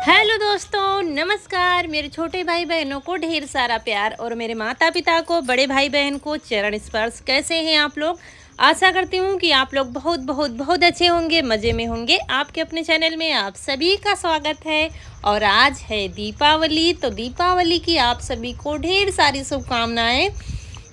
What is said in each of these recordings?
Hello दोस्तों, नमस्कार। मेरे छोटे भाई बहनों को ढेर सारा प्यार और मेरे माता पिता को, बड़े भाई बहन को चरण स्पर्श। कैसे हैं आप लोग? आशा करती हूँ कि आप लोग बहुत बहुत बहुत अच्छे होंगे, मज़े में होंगे। आपके अपने चैनल में आप सभी का स्वागत है। और आज है दीपावली, तो दीपावली की आप सभी को ढेर सारी शुभकामनाएँ।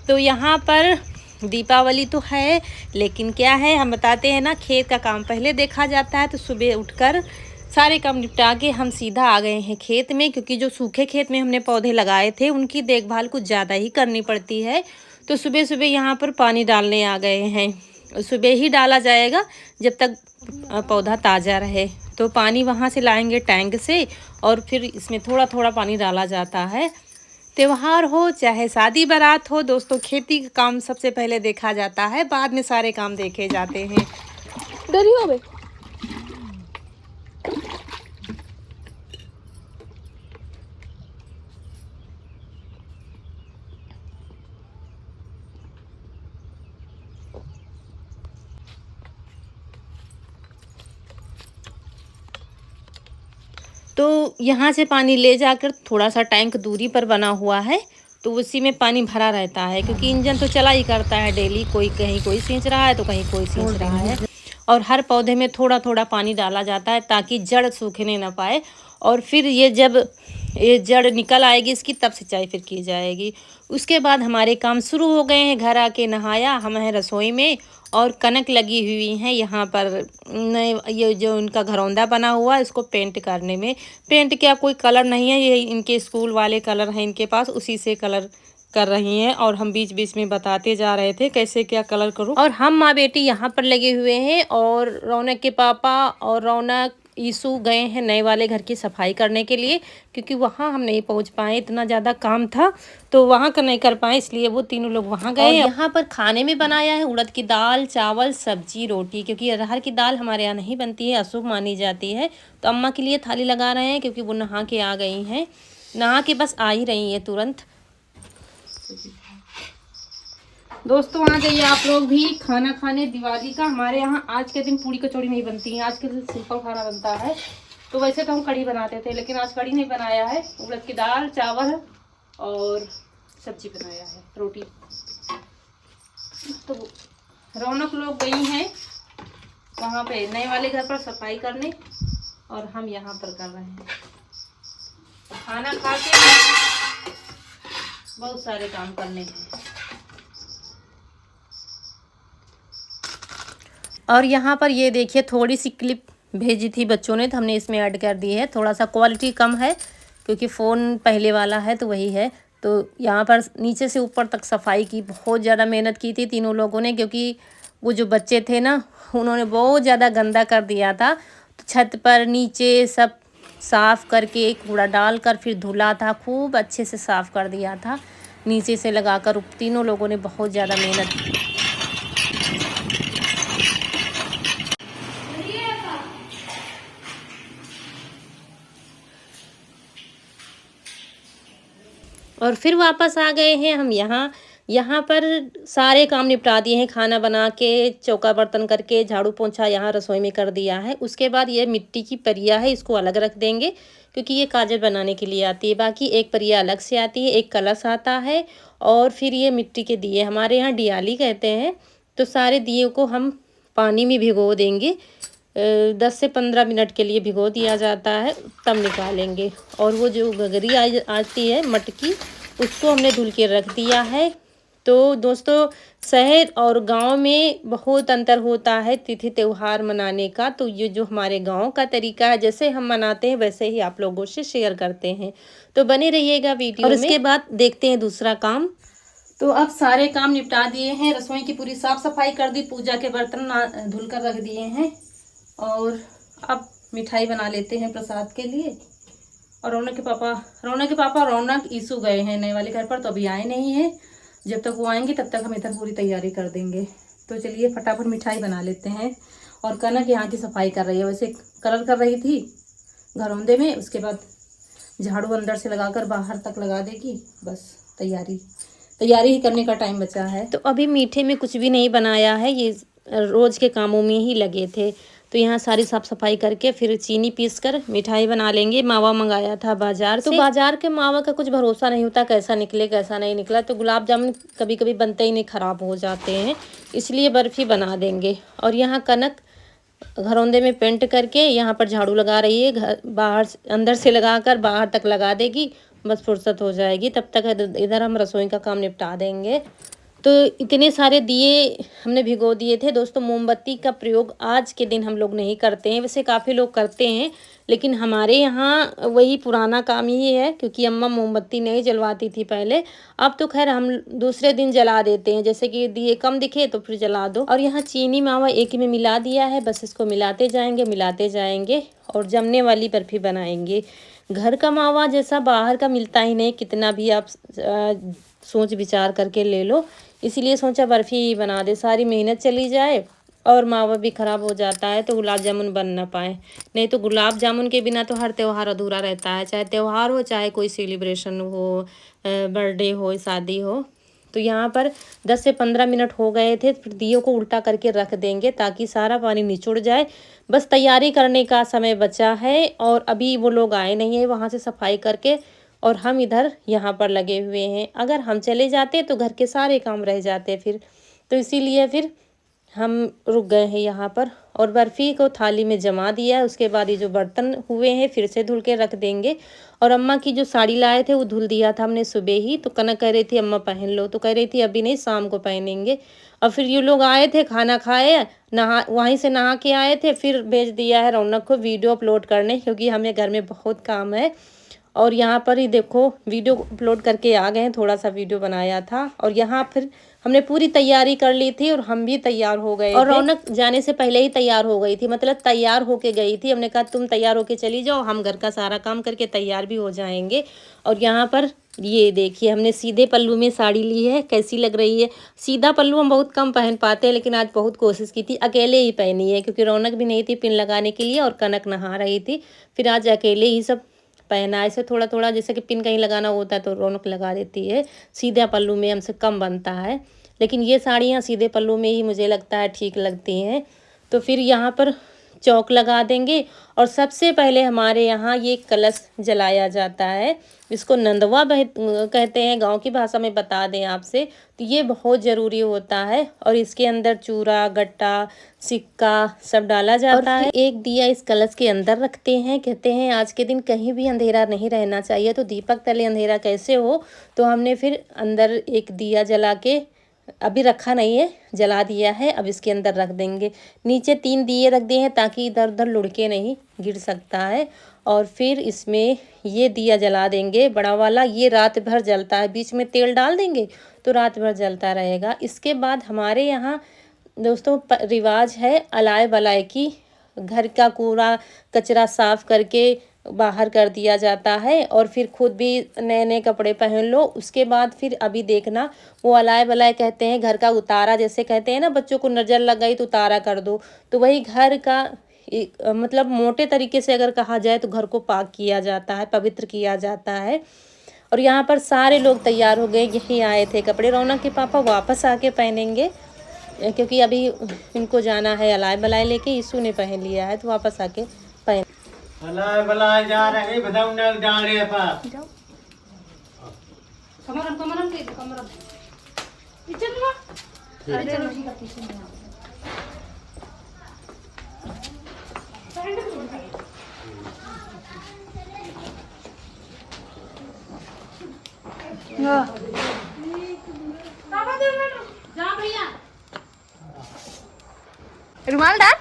तो यहाँ पर दीपावली तो है, लेकिन क्या है, हम बताते हैं ना, खेत का काम पहले देखा जाता है। तो सुबह उठकर सारे काम निपटा के हम सीधा आ गए हैं खेत में, क्योंकि जो सूखे खेत में हमने पौधे लगाए थे उनकी देखभाल कुछ ज़्यादा ही करनी पड़ती है। तो सुबह सुबह यहाँ पर पानी डालने आ गए हैं। सुबह ही डाला जाएगा जब तक पौधा ताज़ा रहे। तो पानी वहाँ से लाएंगे टैंक से, और फिर इसमें थोड़ा थोड़ा पानी डाला जाता है। त्योहार हो चाहे शादी बारात हो दोस्तों, खेती का काम सबसे पहले देखा जाता है, बाद में सारे काम देखे जाते हैं। डरी हो गई। तो यहाँ से पानी ले जाकर थोड़ा सा टैंक दूरी पर बना हुआ है, तो उसी में पानी भरा रहता है, क्योंकि इंजन तो चला ही करता है डेली। कोई कहीं कोई सींच रहा है तो कहीं कोई सींच रहा है। और हर पौधे में थोड़ा थोड़ा पानी डाला जाता है ताकि जड़ सूखने ना पाए। और फिर जब ये जड़ निकल आएगी इसकी, तब सिंचाई फिर की जाएगी। उसके बाद हमारे काम शुरू हो गए हैं। घर आके नहाया, हम हैं रसोई में, और कनक लगी हुई हैं यहाँ पर। नए ये जो इनका घरौंदा बना हुआ है, इसको पेंट करने में। पेंट क्या, कोई कलर नहीं है, ये इनके स्कूल वाले कलर हैं इनके पास, उसी से कलर कर रही हैं। और हम बीच बीच में बताते जा रहे थे कैसे क्या कलर करूँ। और हम माँ बेटी यहाँ पर लगे हुए हैं, और रौनक के पापा और रौनक ईशु गए हैं नए वाले घर की सफाई करने के लिए, क्योंकि वहाँ हम नहीं पहुँच पाए, इतना ज़्यादा काम था तो वहाँ का नहीं कर पाए, इसलिए वो तीनों लोग वहाँ गए। यहाँ पर खाने में बनाया है उड़द की दाल, चावल, सब्जी, रोटी, क्योंकि अरहर की दाल हमारे यहाँ नहीं बनती है, अशुभ मानी जाती है। तो अम्मा के लिए थाली लगा रहे हैं, क्योंकि वो नहा के आ गई हैं। नहा के बस आ ही रही है तुरंत। दोस्तों आ जाइए आप लोग भी खाना खाने दिवाली का। हमारे यहाँ आज के दिन पूड़ी कचौड़ी नहीं बनती है, आज के दिन सिंपल खाना बनता है। तो वैसे तो हम कढ़ी बनाते थे, लेकिन आज कढ़ी नहीं बनाया है। उड़द की दाल, चावल और सब्जी बनाया है, रोटी। तो रौनक लोग गई हैं वहाँ पे नए वाले घर पर सफाई करने, और हम यहाँ पर कर रहे हैं खाना खा के। बहुत सारे काम करने हैं। और यहाँ पर ये देखिए, थोड़ी सी क्लिप भेजी थी बच्चों ने, तो हमने इसमें ऐड कर दी है। थोड़ा सा क्वालिटी कम है, क्योंकि फ़ोन पहले वाला है तो वही है। तो यहाँ पर नीचे से ऊपर तक सफाई की बहुत ज़्यादा मेहनत की थी तीनों लोगों ने, क्योंकि वो जो बच्चे थे ना, उन्होंने बहुत ज़्यादा गंदा कर दिया था। तो छत पर नीचे सब साफ़ करके कूड़ा डाल कर फिर धुला था, खूब अच्छे से साफ़ कर दिया था नीचे से लगाकर। तीनों लोगों ने बहुत ज़्यादा मेहनत की। और फिर वापस आ गए हैं हम यहाँ पर सारे काम निपटा दिए हैं। खाना बना के, चौका बर्तन करके, झाड़ू पोंछा यहाँ रसोई में कर दिया है। उसके बाद ये मिट्टी की परिया है, इसको अलग रख देंगे, क्योंकि ये काजल बनाने के लिए आती है। बाकी एक परिया अलग से आती है, एक कलश आता है, और फिर ये मिट्टी के दिए, हमारे यहाँ डियाली कहते हैं। तो सारे दिए को हम पानी में भिगो देंगे, 10 से 15 मिनट के लिए भिगो दिया जाता है, तब निकालेंगे। और वो जो गगरी आती है मटकी, उसको हमने धुल के रख दिया है। तो दोस्तों, शहर और गांव में बहुत अंतर होता है तिथि त्यौहार मनाने का। तो ये जो हमारे गांव का तरीका है, जैसे हम मनाते हैं वैसे ही आप लोगों से शेयर करते हैं। तो बने रहिएगा वीडियो में। और इसके बाद देखते हैं दूसरा काम। तो अब सारे काम निपटा दिए हैं, रसोई की पूरी साफ सफाई कर दी, पूजा के बर्तन धुल कर रख दिए हैं, और अब मिठाई बना लेते हैं प्रसाद के लिए। और रौनक के पापा रौनक ईसू गए हैं नए वाले घर पर, तो अभी आए नहीं हैं। जब तक वो आएंगे तब तक हम इधर पूरी तैयारी कर देंगे। तो चलिए फटाफट मिठाई बना लेते हैं। और कनक यहाँ की सफाई कर रही है, वैसे कलर कर रही थी घरौंदे में, उसके बाद झाड़ू अंदर से लगाकर बाहर तक लगा देगी। बस तैयारी ही करने का टाइम बचा है। तो अभी मीठे में कुछ भी नहीं बनाया है, ये रोज़ के कामों में ही लगे थे। तो यहाँ सारी साफ़ सफाई करके फिर चीनी पीसकर मिठाई बना लेंगे। मावा मंगाया था बाजार से। तो बाजार के मावा का कुछ भरोसा नहीं होता, कैसा निकले कैसा नहीं निकला। तो गुलाब जामुन कभी कभी बनते ही नहीं, ख़राब हो जाते हैं, इसलिए बर्फ़ी बना देंगे। और यहाँ कनक घरौंदे में पेंट करके यहाँ पर झाड़ू लगा रही है, घर बाहर अंदर से लगाकर बाहर तक लगा देगी, बस फुर्सत हो जाएगी। तब तक इधर हम रसोई का काम निपटा देंगे। तो इतने सारे दिए हमने भिगो दिए थे दोस्तों। मोमबत्ती का प्रयोग आज के दिन हम लोग नहीं करते हैं, वैसे काफ़ी लोग करते हैं, लेकिन हमारे यहाँ वही पुराना काम ही है, क्योंकि अम्मा मोमबत्ती नहीं जलवाती थी पहले। अब तो खैर हम दूसरे दिन जला देते हैं, जैसे कि दिए कम दिखे तो फिर जला दो। और यहाँ चीनी मावा एक ही में मिला दिया है, बस इसको मिलाते जाएंगे और जमने वाली बर्फ़ी बनाएंगे। घर का मावा जैसा बाहर का मिलता ही नहीं, कितना भी आप सोच विचार करके ले लो। इसीलिए सोचा बर्फ़ी बना दे, सारी मेहनत चली जाए और मावा भी ख़राब हो जाता है तो गुलाब जामुन बन ना पाए। नहीं तो गुलाब जामुन के बिना तो हर त्यौहार अधूरा रहता है, चाहे त्यौहार हो चाहे कोई सेलिब्रेशन हो, बर्थडे हो, शादी हो। तो यहाँ पर 10 से 15 मिनट हो गए थे। फिर दियों को उल्टा करके रख देंगे ताकि सारा पानी निचुड़ जाए। बस तैयारी करने का समय बचा है और अभी वो लोग आए नहीं है वहाँ से सफाई करके, और हम इधर यहाँ पर लगे हुए हैं। अगर हम चले जाते तो घर के सारे काम रह जाते फिर, तो इसीलिए फिर हम रुक गए हैं यहाँ पर। और बर्फ़ी को थाली में जमा दिया है। उसके बाद ये जो बर्तन हुए हैं फिर से धुल के रख देंगे। और अम्मा की जो साड़ी लाए थे वो धुल दिया था हमने सुबह ही। तो कनक कह रही थी अम्मा पहन लो, तो कह रही थी अभी नहीं, शाम को पहनेंगे। और फिर ये लोग आए थे, खाना खाए, वहीं से नहा के आए थे, फिर भेज दिया है रौनक को वीडियो अपलोड करने, क्योंकि हमें घर में बहुत काम है। और यहाँ पर ही देखो वीडियो अपलोड करके आ गए हैं, थोड़ा सा वीडियो बनाया था। और यहाँ फिर हमने पूरी तैयारी कर ली थी और हम भी तैयार हो गए और रौनक जाने से पहले ही तैयार हो गई थी, मतलब तैयार होके गई थी। हमने कहा तुम तैयार होके चली जाओ, हम घर का सारा काम करके तैयार भी हो जाएंगे। और यहाँ पर ये देखिए हमने सीधे पल्लू में साड़ी ली है, कैसी लग रही है। सीधा पल्लू हम बहुत कम पहन पाते हैं, लेकिन आज बहुत कोशिश की थी, अकेले ही पहनी है, क्योंकि रौनक भी नहीं थी पिन लगाने के लिए और कनक नहा रही थी। फिर आज अकेले ही सब पहना। ऐसे थोड़ा थोड़ा जैसे कि पिन कहीं लगाना होता है तो रौनक लगा देती है, सीधा पल्लू में हमसे कम बनता है। लेकिन ये साड़ियाँ सीधे पल्लू में ही मुझे लगता है ठीक लगती हैं। तो फिर यहाँ पर चौक लगा देंगे। और सबसे पहले हमारे यहाँ ये कलश जलाया जाता है, इसको नंदवा कहते हैं, गांव की भाषा में बता दें आपसे। तो ये बहुत ज़रूरी होता है और इसके अंदर चूरा, गट्टा, सिक्का सब डाला जाता है। एक दिया इस कलश के अंदर रखते हैं। कहते हैं आज के दिन कहीं भी अंधेरा नहीं रहना चाहिए, तो दीपक तले अंधेरा कैसे हो। तो हमने फिर अंदर एक दिया जला के, अभी रखा नहीं है, जला दिया है, अब इसके अंदर रख देंगे। नीचे 3 दिए रख दिए हैं ताकि इधर उधर लुढ़के नहीं, गिर सकता है। और फिर इसमें ये दिया जला देंगे बड़ा वाला, ये रात भर जलता है, बीच में तेल डाल देंगे तो रात भर जलता रहेगा। इसके बाद हमारे यहाँ दोस्तों रिवाज है अलाय बलाय की, घर का कूड़ा कचरा साफ करके बाहर कर दिया जाता है और फिर खुद भी नए नए कपड़े पहन लो। उसके बाद फिर अभी देखना, वो अलाय बलाय कहते हैं घर का उतारा, जैसे कहते हैं ना बच्चों को नज़र लग गई तो उतारा कर दो, तो वही घर का मतलब मोटे तरीके से अगर कहा जाए तो घर को पाक किया जाता है, पवित्र किया जाता है। और यहाँ पर सारे लोग तैयार हो गए, यही आए थे कपड़े। रौनक के पापा वापस आके पहनेंगे, क्योंकि अभी इनको जाना है अलाय बलाय लेके, ईसू ने पहन लिया है तो वापस आके पहन। अलाय बलाय जा रहे बताऊं ना डाले पा जाओ कमरम के कमरम पीछे ना, अरे चलो ठीक है पीछे में रुमाल डाल।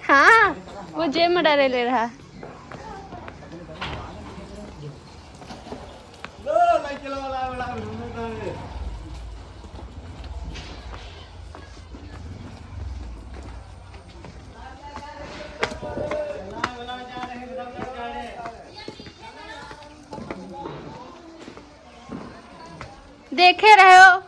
हाँ वो जेब में डाले ले रहा। देखे रहे हो।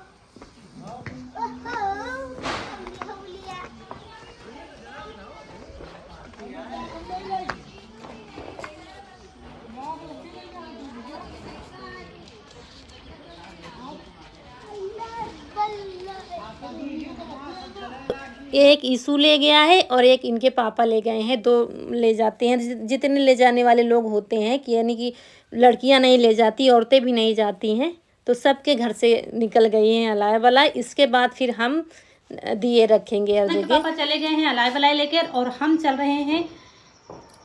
एक ईसू ले गया है और एक इनके पापा ले गए हैं, 2 ले जाते हैं। जितने ले जाने वाले लोग होते हैं कि यानी कि लड़कियां नहीं ले जाती, औरतें भी नहीं जाती हैं, तो सबके घर से निकल गई हैं अलाय बलाय। इसके बाद फिर हम दिए रखेंगे हर जगह। पापा चले गए हैं अलाय बलाय लेकर और हम चल रहे हैं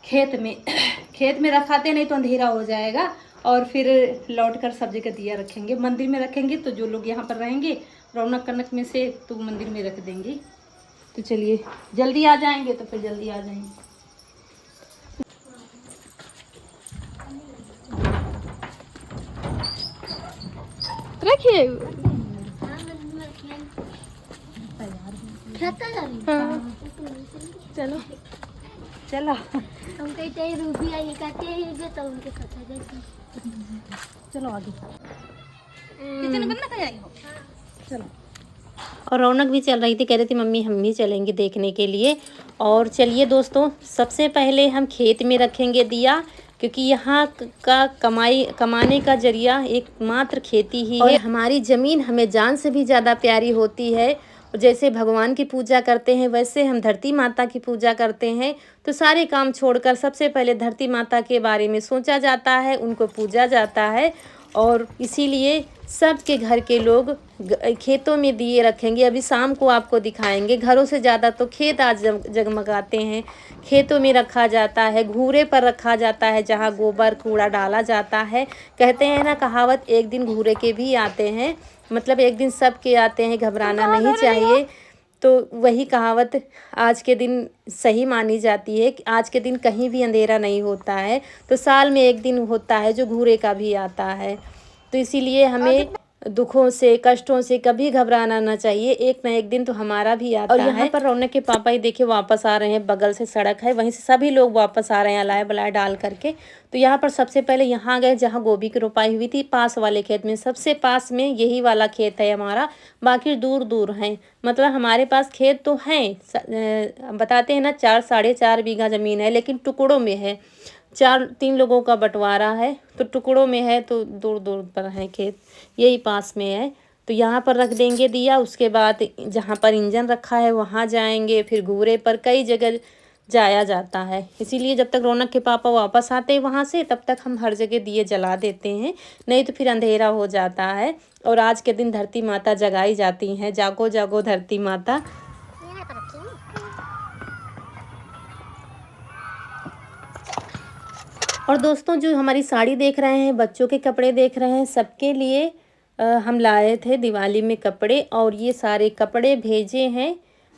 खेत में। खेत में रखाते नहीं तो अंधेरा हो जाएगा और फिर लौट कर सब जगह दिया रखेंगे। मंदिर में रखेंगे तो जो लोग यहाँ पर रहेंगे रौनक कनक में से तो मंदिर में रख देंगे। तो चलिए जल्दी आ जाएंगे तो फिर जल्दी आ जाएंगे। रखिए। हाँ। चलो चलो हम कहते हैं रूबिया ये कहते हैं जो तो उनके खाता जाए। चलो आगे किचन में बनना आई हो। चलो। और रौनक भी चल रही थी, कह रही थी मम्मी हम भी चलेंगे देखने के लिए। और चलिए दोस्तों, सबसे पहले हम खेत में रखेंगे दिया, क्योंकि यहाँ का कमाने का जरिया एकमात्र खेती ही है। हमारी ज़मीन हमें जान से भी ज़्यादा प्यारी होती है। जैसे भगवान की पूजा करते हैं वैसे हम धरती माता की पूजा करते हैं। तो सारे काम छोड़कर सबसे पहले धरती माता के बारे में सोचा जाता है, उनको पूजा जाता है। और इसीलिए सबके घर के लोग खेतों में दिए रखेंगे। अभी शाम को आपको दिखाएंगे। घरों से ज़्यादा तो खेत आज जगमगाते हैं। खेतों में रखा जाता है, घूरे पर रखा जाता है जहाँ गोबर कूड़ा डाला जाता है। कहते हैं ना कहावत, एक दिन घूरे के भी आते हैं, मतलब एक दिन सबके आते हैं, घबराना नहीं चाहिए। तो वही कहावत आज के दिन सही मानी जाती है कि आज के दिन कहीं भी अंधेरा नहीं होता है। तो साल में एक दिन होता है जो घूरे का भी आता है। तो इसीलिए हमें दुखों से कष्टों से कभी घबराना ना चाहिए, एक ना एक दिन तो हमारा भी आता है। और यहाँ पर रौनक के पापा ही देखिए वापस आ रहे हैं, बगल से सड़क है वहीं से सभी लोग वापस आ रहे हैं अलाय बलाय डाल करके। तो यहाँ पर सबसे पहले यहाँ गए जहाँ गोभी की रोपाई हुई थी, पास वाले खेत में। सबसे पास में यही वाला खेत है हमारा, बाकी दूर दूर हैं। मतलब हमारे पास खेत तो हैं, बताते हैं ना 4-4.5 बीघा ज़मीन है, लेकिन टुकड़ों में है। 3 लोगों का बंटवारा है तो टुकड़ों में है, तो दूर दूर पर है खेत, यही पास में है। तो यहाँ पर रख देंगे दिया। उसके बाद जहाँ पर इंजन रखा है वहाँ जाएंगे, फिर घूरे पर कई जगह जाया जाता है। इसीलिए जब तक रौनक के पापा वापस आते हैं वहाँ से, तब तक हम हर जगह दिए जला देते हैं, नहीं तो फिर अंधेरा हो जाता है। और आज के दिन धरती माता जगाई जाती हैं, जागो जागो धरती माता। और दोस्तों जो हमारी साड़ी देख रहे हैं, बच्चों के कपड़े देख रहे हैं, सबके लिए हम लाए थे दिवाली में कपड़े। और ये सारे कपड़े भेजे हैं,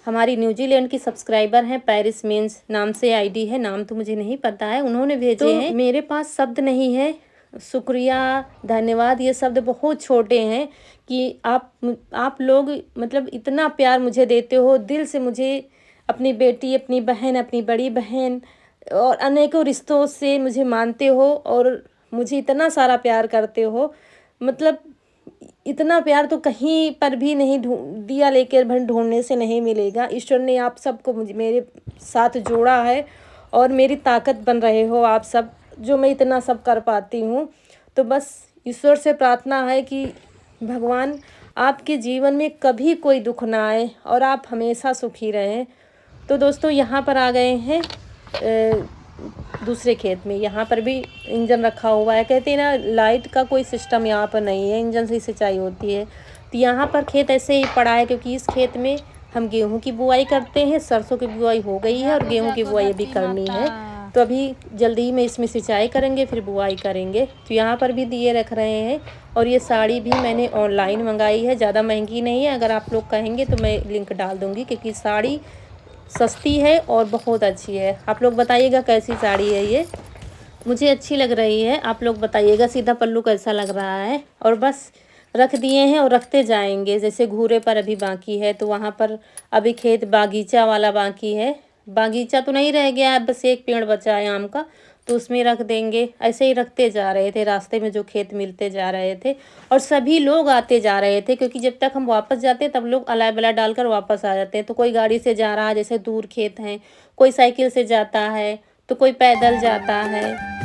हमारी न्यूजीलैंड की सब्सक्राइबर हैं, पेरिस मेंस नाम से आईडी है, नाम तो मुझे नहीं पता है, उन्होंने भेजे हैं। मेरे पास शब्द नहीं है, शुक्रिया धन्यवाद ये शब्द बहुत छोटे हैं कि आप लोग मतलब इतना प्यार मुझे देते हो दिल से। मुझे अपनी बेटी, अपनी बहन, अपनी बड़ी बहन और अनेकों रिश्तों से मुझे मानते हो और मुझे इतना सारा प्यार करते हो। मतलब इतना प्यार तो कहीं पर भी नहीं दिया लेकर ढूंढने से नहीं मिलेगा। ईश्वर ने आप सबको मुझे मेरे साथ जोड़ा है और मेरी ताकत बन रहे हो आप सब, जो मैं इतना सब कर पाती हूँ। तो बस ईश्वर से प्रार्थना है कि भगवान आपके जीवन में कभी कोई दुख ना आए और आप हमेशा सुखी रहें। तो दोस्तों यहाँ पर आ गए हैं दूसरे खेत में। यहाँ पर भी इंजन रखा हुआ है। कहते हैं ना लाइट का कोई सिस्टम यहाँ पर नहीं है, इंजन से ही सिंचाई होती है। तो यहाँ पर खेत ऐसे ही पड़ा है क्योंकि इस खेत में हम गेहूं की बुआई करते हैं। सरसों की बुआई हो गई है और गेहूं की बुआई अभी करनी है। तो अभी जल्दी ही में इसमें सिंचाई करेंगे, फिर बुआई करेंगे। तो यहाँ पर भी दिए रख रहे हैं। और ये साड़ी भी मैंने ऑनलाइन मंगाई है, ज़्यादा महंगी नहीं है। अगर आप लोग कहेंगे तो मैं लिंक डाल दूँगी, क्योंकि साड़ी सस्ती है और बहुत अच्छी है। आप लोग बताइएगा कैसी साड़ी है ये, मुझे अच्छी लग रही है। आप लोग बताइएगा सीधा पल्लू कैसा लग रहा है। और बस रख दिए हैं और रखते जाएंगे। जैसे घूरे पर अभी बाकी है, तो वहाँ पर अभी खेत बागीचा वाला बाकी है। बागीचा तो नहीं रह गया है, बस एक पेड़ बचा है आम का, तो उसमें रख देंगे। ऐसे ही रखते जा रहे थे, रास्ते में जो खेत मिलते जा रहे थे, और सभी लोग आते जा रहे थे, क्योंकि जब तक हम वापस जाते तब लोग अलाय बलाय डालकर वापस आ जाते हैं। तो कोई गाड़ी से जा रहा है, जैसे दूर खेत हैं, कोई साइकिल से जाता है, तो कोई पैदल जाता है।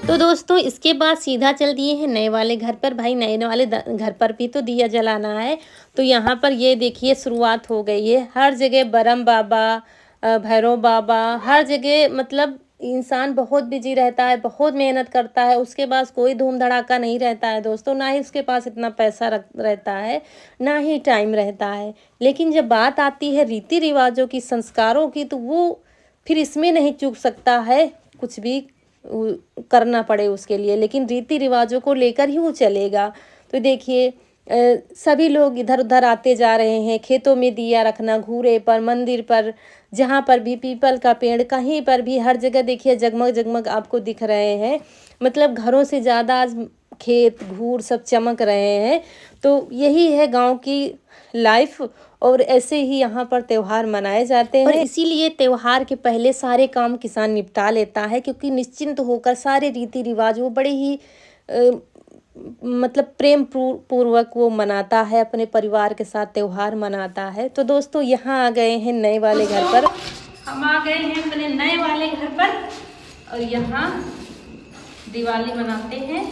तो दोस्तों इसके बाद सीधा चल दिए हैं नए वाले घर पर। भाई नए वाले घर पर भी तो दिया जलाना है। तो यहाँ पर ये देखिए शुरुआत हो गई है। हर जगह बरम बाबा, भैरव बाबा, हर जगह मतलब इंसान बहुत बिजी रहता है, बहुत मेहनत करता है, उसके पास कोई धूम धड़ाका नहीं रहता है दोस्तों, ना ही उसके पास इतना पैसा रहता है, ना ही टाइम रहता है। लेकिन जब बात आती है रीति रिवाजों की, संस्कारों की, तो वो फिर इसमें नहीं चूक सकता है, कुछ भी करना पड़े उसके लिए, लेकिन रीति रिवाजों को लेकर ही वो चलेगा। तो देखिए सभी लोग इधर उधर आते जा रहे हैं। खेतों में दिया रखना, घूरे पर, मंदिर पर, जहाँ पर भी पीपल का पेड़, कहीं पर भी, हर जगह देखिए जगमग जगमग आपको दिख रहे हैं। मतलब घरों से ज़्यादा आज खेत घूर सब चमक रहे हैं। तो यही है गांव की लाइफ, और ऐसे ही यहाँ पर त्योहार मनाए जाते हैं। और इसीलिए त्योहार के पहले सारे काम किसान निपटा लेता है, क्योंकि निश्चिंत होकर सारे रीति रिवाज वो बड़े ही मतलब प्रेम पूर्वक वो मनाता है, अपने परिवार के साथ त्योहार मनाता है। तो दोस्तों यहाँ आ गए हैं नए वाले घर पर, हम आ गए हैं अपने नए वाले घर पर, और यहाँ दिवाली मनाते हैं।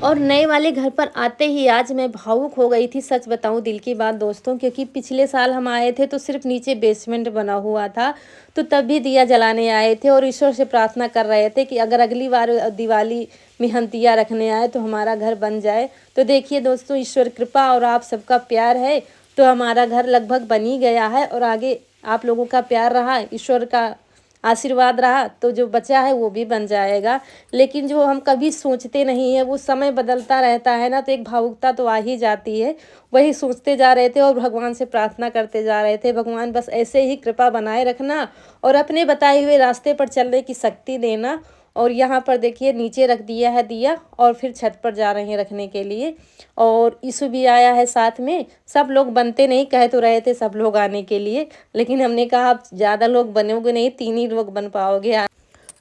और नए वाले घर पर आते ही आज मैं भावुक हो गई थी, सच बताऊं दिल की बात दोस्तों, क्योंकि पिछले साल हम आए थे तो सिर्फ नीचे बेसमेंट बना हुआ था, तो तब भी दिया जलाने आए थे और ईश्वर से प्रार्थना कर रहे थे कि अगर अगली बार दिवाली में हम दिया रखने आए तो हमारा घर बन जाए। तो देखिए दोस्तों, ईश्वर कृपा और आप सबका प्यार है तो हमारा घर लगभग बन ही गया है, और आगे आप लोगों का प्यार रहा, ईश्वर का आशीर्वाद रहा, तो जो बचा है वो भी बन जाएगा। लेकिन जो हम कभी सोचते नहीं है, वो समय बदलता रहता है ना, तो एक भावुकता तो आ ही जाती है। वही सोचते जा रहे थे और भगवान से प्रार्थना करते जा रहे थे, भगवान बस ऐसे ही कृपा बनाए रखना और अपने बताए हुए रास्ते पर चलने की शक्ति देना। और यहाँ पर देखिए नीचे रख दिया है दिया, और फिर छत पर जा रहे हैं रखने के लिए। और ईशु भी आया है साथ में। सब लोग बनते नहीं, कह तो रहे थे सब लोग आने के लिए, लेकिन हमने कहा आप ज़्यादा लोग बनोगे नहीं, 3 ही लोग बन पाओगे।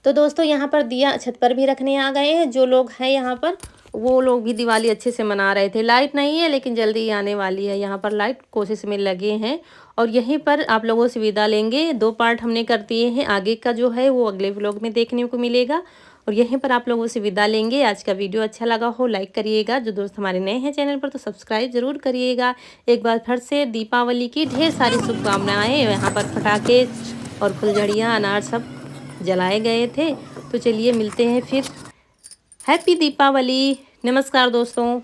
तो दोस्तों यहाँ पर दिया छत पर भी रखने आ गए हैं। जो लोग हैं यहाँ पर वो लोग भी दिवाली अच्छे से मना रहे थे। लाइट नहीं है लेकिन जल्दी ही आने वाली है। यहाँ पर लाइट कोशिश में लगे हैं, और यहीं पर आप लोगों से विदा लेंगे। 2 पार्ट हमने कर दिए हैं, आगे का जो है वो अगले व्लॉग में देखने को मिलेगा, और यहीं पर आप लोगों से विदा लेंगे। आज का वीडियो अच्छा लगा हो लाइक करिएगा, जो दोस्त हमारे नए हैं चैनल पर तो सब्सक्राइब जरूर करिएगा। एक बार फिर से दीपावली की ढेर सारी शुभकामनाएँ। यहाँ पर पटाखे और फुलझड़ियाँ, अनार सब जलाए गए थे। तो चलिए मिलते हैं फिर। हैप्पी दीपावली। नमस्कार दोस्तों।